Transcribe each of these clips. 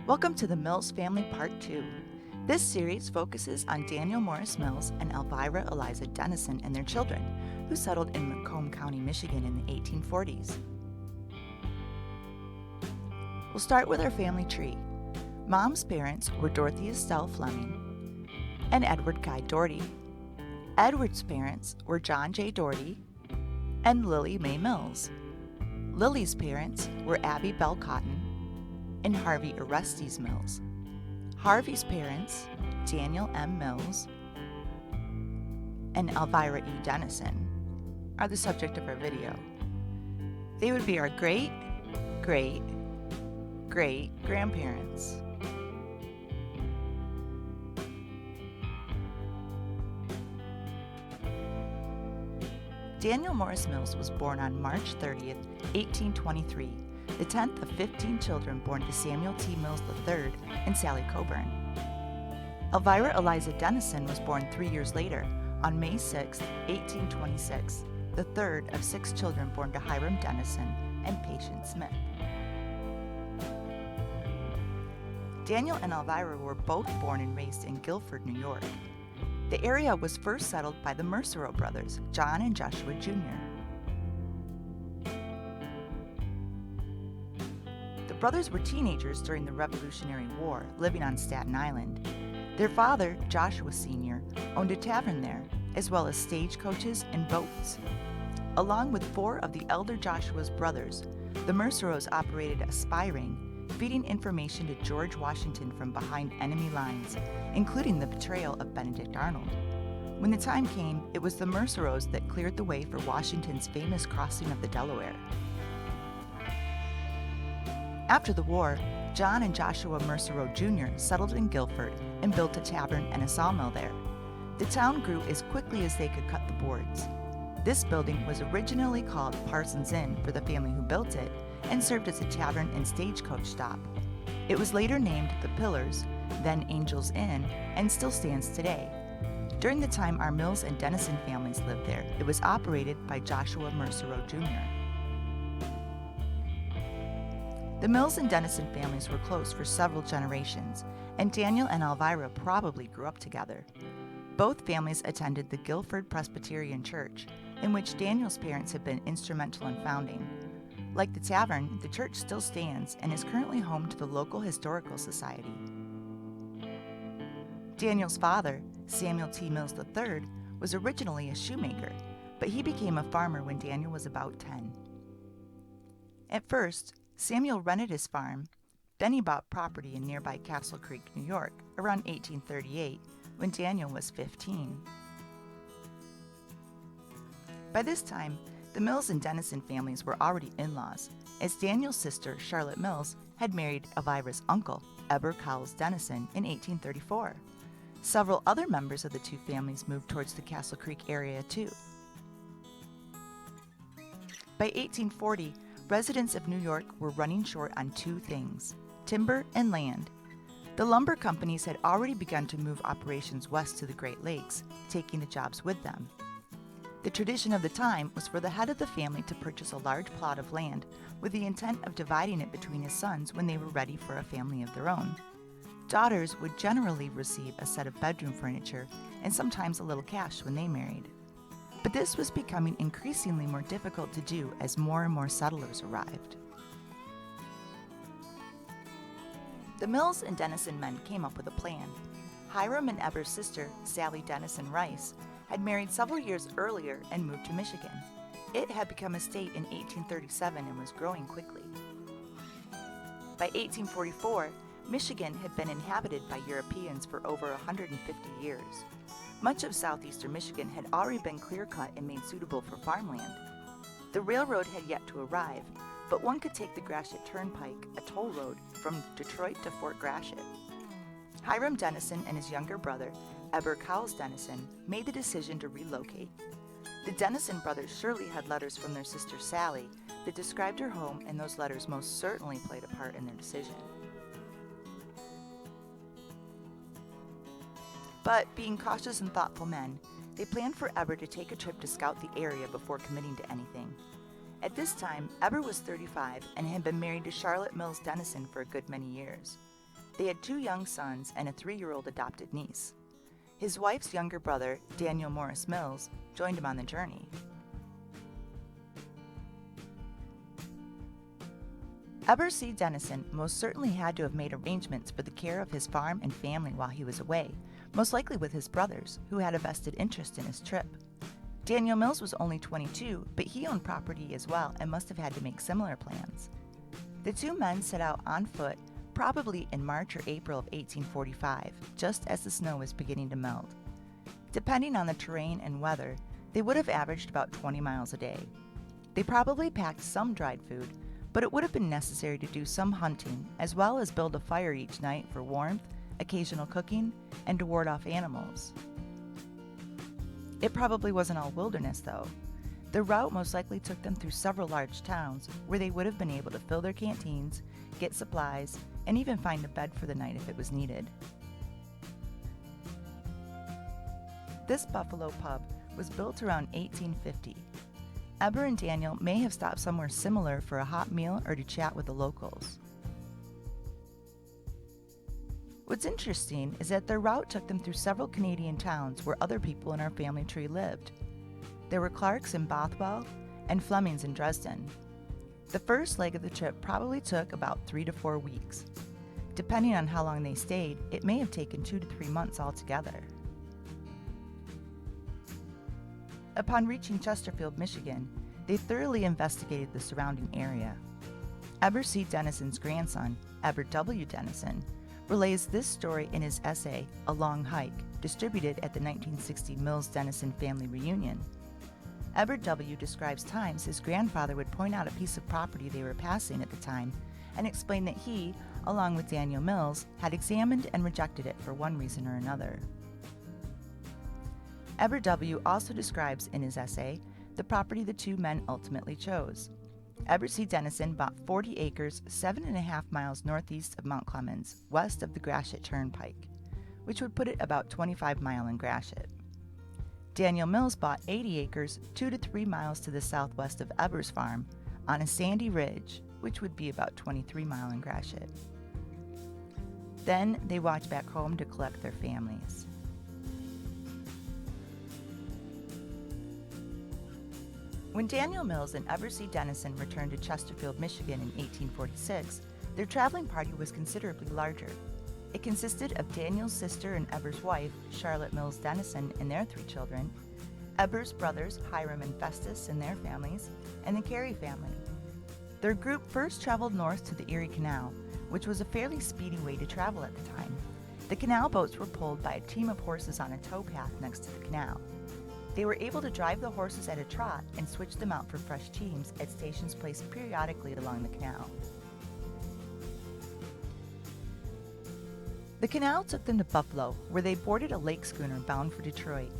Welcome to the Mills Family Part 2. This series focuses on Daniel Morris Mills and Elvira Eliza Denison and their children, who settled in Macomb County, Michigan in the 1840s. We'll start with our family tree. Mom's parents were Dorothy Estelle Fleming and Edward Guy Doherty. Edward's parents were John J. Doherty and Lily Mae Mills. Lily's parents were Abby Bell Cotton and Harvey Orestes Mills. Harvey's parents, Daniel M. Mills and Elvira E. Denison, are the subject of our video. They would be our great-great-great-grandparents. Daniel Morris Mills was born on March 30th, 1823, the 10th of 15 children born to Samuel T. Mills III and Sally Coburn. Elvira Eliza Denison was born 3 years later, on May 6, 1826, the third of 6 children born to Hiram Denison and Patience Smith. Daniel and Elvira were both born and raised in Guilford, New York. The area was first settled by the Mercereau brothers, John and Joshua Jr. The brothers were teenagers during the Revolutionary War, living on Staten Island. Their father, Joshua Sr., owned a tavern there, as well as stagecoaches and boats. Along with 4 of the elder Joshua's brothers, the Mercereaus operated a spy ring, feeding information to George Washington from behind enemy lines, including the betrayal of Benedict Arnold. When the time came, it was the Mercereaus that cleared the way for Washington's famous crossing of the Delaware. After the war, John and Joshua Mercereau Jr. settled in Guilford and built a tavern and a sawmill there. The town grew as quickly as they could cut the boards. This building was originally called Parsons Inn for the family who built it, and served as a tavern and stagecoach stop. It was later named The Pillars, then Angel's Inn, and still stands today. During the time our Mills and Denison families lived there, it was operated by Joshua Mercereau Jr. The Mills and Denison families were close for several generations, and Daniel and Elvira probably grew up together. Both families attended the Guilford Presbyterian Church, in which Daniel's parents had been instrumental in founding. Like the tavern, the church still stands and is currently home to the local historical society. Daniel's father, Samuel T. Mills III, was originally a shoemaker, but he became a farmer when Daniel was about 10. At first, Samuel rented his farm, then he bought property in nearby Castle Creek, New York, around 1838, when Daniel was 15. By this time, the Mills and Denison families were already in-laws, as Daniel's sister, Charlotte Mills, had married Elvira's uncle, Eber Cowles Denison, in 1834. Several other members of the two families moved towards the Castle Creek area, too. By 1840, residents of New York were running short on 2 things: timber and land. The lumber companies had already begun to move operations west to the Great Lakes, taking the jobs with them. The tradition of the time was for the head of the family to purchase a large plot of land with the intent of dividing it between his sons when they were ready for a family of their own. Daughters would generally receive a set of bedroom furniture and sometimes a little cash when they married. But this was becoming increasingly more difficult to do as more and more settlers arrived. The Mills and Denison men came up with a plan. Hiram and Eber's sister, Sally Denison Rice, had married several years earlier and moved to Michigan. It had become a state in 1837 and was growing quickly. By 1844, Michigan had been inhabited by Europeans for over 150 years. Much of southeastern Michigan had already been clear-cut and made suitable for farmland. The railroad had yet to arrive, but one could take the Gratiot Turnpike, a toll road, from Detroit to Fort Gratiot. Hiram Denison and his younger brother, Eber Cowles Denison, made the decision to relocate. The Denison brothers surely had letters from their sister Sally that described her home, and those letters most certainly played a part in their decision. But, being cautious and thoughtful men, they planned for Eber to take a trip to scout the area before committing to anything. At this time, Eber was 35 and had been married to Charlotte Mills Denison for a good many years. They had 2 young sons and a 3-year-old adopted niece. His wife's younger brother, Daniel Morris Mills, joined him on the journey. Eber C. Denison most certainly had to have made arrangements for the care of his farm and family while he was away, most likely with his brothers, who had a vested interest in his trip. Daniel Mills was only 22, but he owned property as well and must have had to make similar plans. The 2 men set out on foot, probably in March or April of 1845, just as the snow was beginning to melt. Depending on the terrain and weather, they would have averaged about 20 miles a day. They probably packed some dried food, but it would have been necessary to do some hunting, as well as build a fire each night for warmth, occasional cooking, and to ward off animals. It probably wasn't all wilderness, though. The route most likely took them through several large towns, where they would have been able to fill their canteens, get supplies, and even find a bed for the night if it was needed. This Buffalo pub was built around 1850. Eber and Daniel may have stopped somewhere similar for a hot meal or to chat with the locals. What's interesting is that their route took them through several Canadian towns where other people in our family tree lived. There were Clarks in Bothwell and Flemings in Dresden. The first leg of the trip probably took about 3 to 4 weeks. Depending on how long they stayed, it may have taken 2 to 3 months altogether. Upon reaching Chesterfield, Michigan, they thoroughly investigated the surrounding area. Eber C. Denison's grandson, Eber W. Denison, relays this story in his essay, A Long Hike, distributed at the 1960 Mills-Denison family reunion. Eber W. describes times his grandfather would point out a piece of property they were passing at the time and explain that he, along with Daniel Mills, had examined and rejected it for one reason or another. Eber W. also describes in his essay the property the 2 men ultimately chose. Eber C. Denison bought 40 acres 7.5 miles northeast of Mount Clemens, west of the Gratiot Turnpike, which would put it about 25 miles in Gratiot. Daniel Mills bought 80 acres 2 to 3 miles to the southwest of Eber's farm on a sandy ridge, which would be about 23 miles in Gratiot. Then they walked back home to collect their families. When Daniel Mills and Eber C. Denison returned to Chesterfield, Michigan in 1846, their traveling party was considerably larger. It consisted of Daniel's sister and Eber's wife, Charlotte Mills Denison, and their 3 children, Eber's brothers, Hiram and Festus, and their families, and the Carey family. Their group first traveled north to the Erie Canal, which was a fairly speedy way to travel at the time. The canal boats were pulled by a team of horses on a towpath next to the canal. They were able to drive the horses at a trot and switch them out for fresh teams at stations placed periodically along the canal. The canal took them to Buffalo, where they boarded a lake schooner bound for Detroit.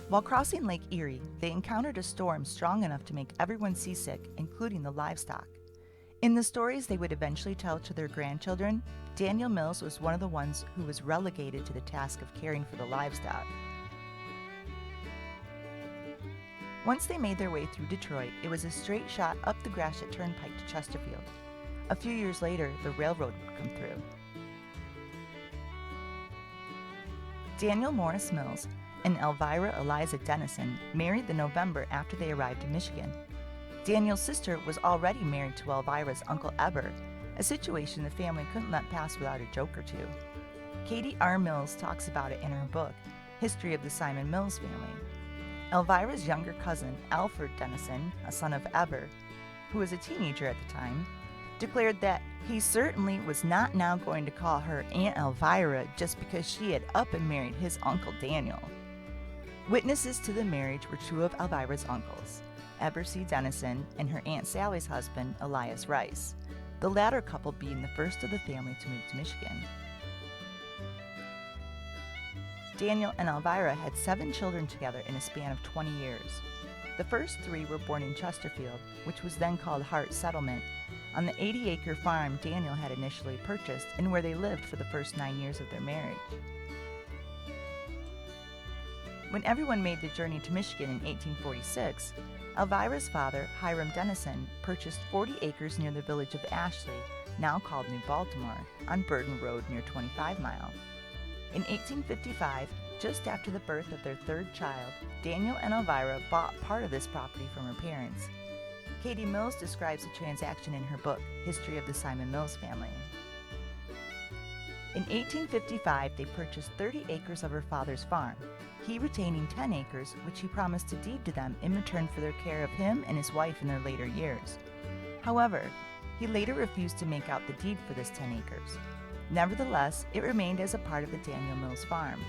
While crossing Lake Erie, they encountered a storm strong enough to make everyone seasick, including the livestock. In the stories they would eventually tell to their grandchildren, Daniel Mills was one of the ones who was relegated to the task of caring for the livestock. Once they made their way through Detroit, it was a straight shot up the Gratiot Turnpike to Chesterfield. A few years later, the railroad would come through. Daniel Morris Mills and Elvira Eliza Denison married the November after they arrived in Michigan. Daniel's sister was already married to Elvira's Uncle Eber, a situation the family couldn't let pass without a joke or two. Katie R. Mills talks about it in her book, History of the Simon Mills Family. Elvira's younger cousin, Alfred Denison, a son of Eber, who was a teenager at the time, declared that he certainly was not now going to call her Aunt Elvira just because she had up and married his Uncle Daniel. Witnesses to the marriage were 2 of Elvira's uncles, Eber C. Denison and her Aunt Sally's husband, Elias Rice, the latter couple being the first of the family to move to Michigan. Daniel and Elvira had 7 children together in a span of 20 years. The first 3 were born in Chesterfield, which was then called Hart Settlement, on the 80-acre farm Daniel had initially purchased and where they lived for the first 9 years of their marriage. When everyone made the journey to Michigan in 1846, Elvira's father, Hiram Denison, purchased 40 acres near the village of Ashley, now called New Baltimore, on Burdon Road near 25 Mile. In 1855, just after the birth of their third child, Daniel and Elvira bought part of this property from her parents. Katie Mills describes the transaction in her book, History of the Simon Mills Family. In 1855, they purchased 30 acres of her father's farm, he retaining 10 acres, which he promised to deed to them in return for their care of him and his wife in their later years. However, he later refused to make out the deed for this 10 acres. Nevertheless, it remained as a part of the Daniel Mills farm.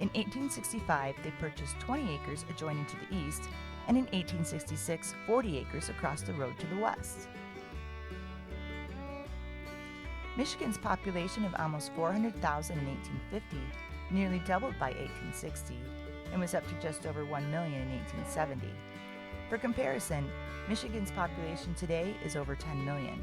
In 1865, they purchased 20 acres adjoining to the east, and in 1866, 40 acres across the road to the west. Michigan's population of almost 400,000 in 1850 nearly doubled by 1860 and was up to just over 1 million in 1870. For comparison, Michigan's population today is over 10 million.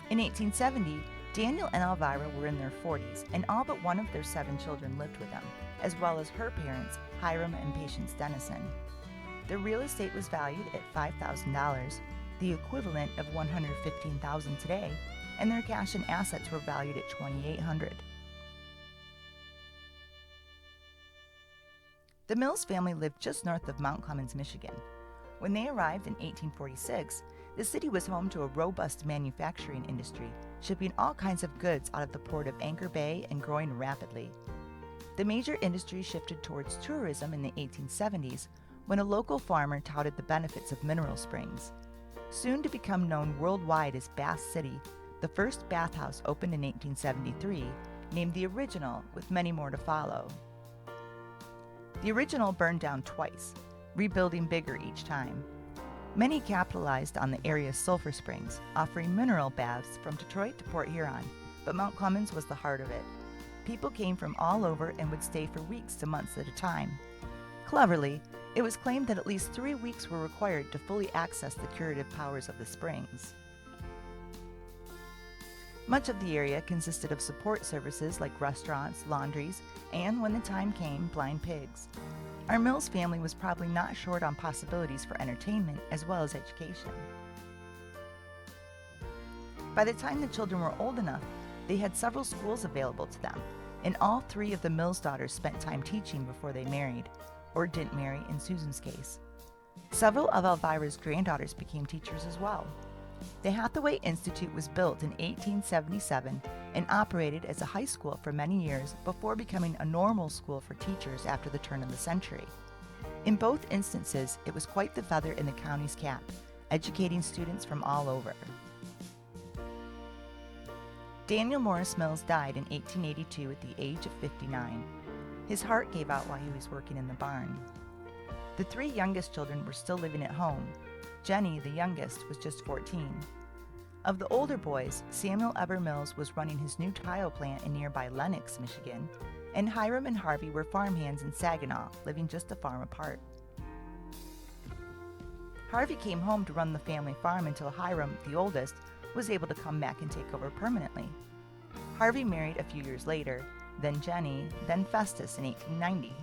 In 1870, Daniel and Elvira were in their 40s, and all but one of their 7 children lived with them, as well as her parents, Hiram and Patience Denison. Their real estate was valued at $5,000, the equivalent of $115,000 today, and their cash and assets were valued at $2,800. The Mills family lived just north of Mount Clemens, Michigan. When they arrived in 1846, the city was home to a robust manufacturing industry, shipping all kinds of goods out of the port of Anchor Bay and growing rapidly. The major industry shifted towards tourism in the 1870s when a local farmer touted the benefits of mineral springs. Soon to become known worldwide as Bath City, the first bathhouse opened in 1873, named The Original, with many more to follow. The Original burned down twice, rebuilding bigger each time. Many capitalized on the area's sulfur springs, offering mineral baths from Detroit to Port Huron, but Mount Clemens was the heart of it. People came from all over and would stay for weeks to months at a time. Cleverly, it was claimed that at least 3 weeks were required to fully access the curative powers of the springs. Much of the area consisted of support services like restaurants, laundries, and, when the time came, blind pigs. Our Mills family was probably not short on possibilities for entertainment as well as education. By the time the children were old enough, they had several schools available to them, and all 3 of the Mills daughters spent time teaching before they married, or didn't marry in Susan's case. Several of Elvira's granddaughters became teachers as well. The Hathaway Institute was built in 1877 and operated as a high school for many years before becoming a normal school for teachers after the turn of the century. In both instances, it was quite the feather in the county's cap, educating students from all over. Daniel Morris Mills died in 1882 at the age of 59. His heart gave out while he was working in the barn. The 3 youngest children were still living at home. Jenny, the youngest, was just 14. Of the older boys, Samuel Eber Mills was running his new tile plant in nearby Lenox, Michigan, and Hiram and Harvey were farmhands in Saginaw, living just a farm apart. Harvey came home to run the family farm until Hiram, the oldest, was able to come back and take over permanently. Harvey married a few years later, then Jenny, then Festus in 1890.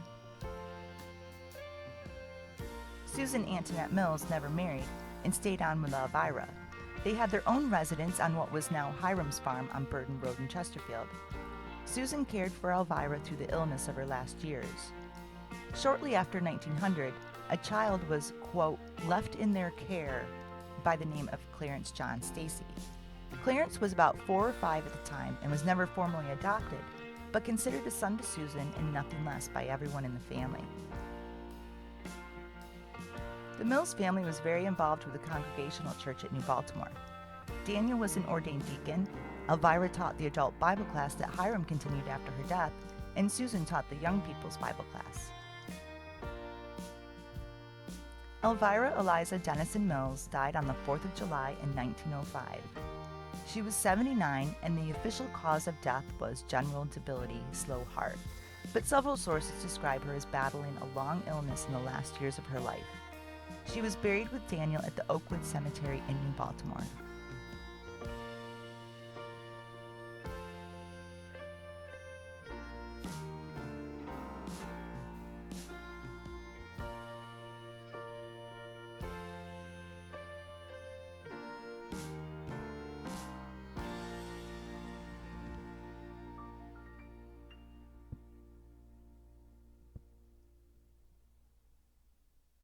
Susan Antoinette Mills never married and stayed on with Elvira. They had their own residence on what was now Hiram's farm on Burdon Road in Chesterfield. Susan cared for Elvira through the illness of her last years. Shortly after 1900, a child was, quote, left in their care by the name of Clarence John Stacy. Clarence was about 4 or 5 at the time and was never formally adopted, but considered a son to Susan and nothing less by everyone in the family. The Mills family was very involved with the Congregational Church at New Baltimore. Daniel was an ordained deacon, Elvira taught the adult Bible class that Hiram continued after her death, and Susan taught the young people's Bible class. Elvira Eliza Denison Mills died on the 4th of July in 1905. She was 79, and the official cause of death was general debility, slow heart, but several sources describe her as battling a long illness in the last years of her life. She was buried with Daniel at the Oakwood Cemetery in New Baltimore.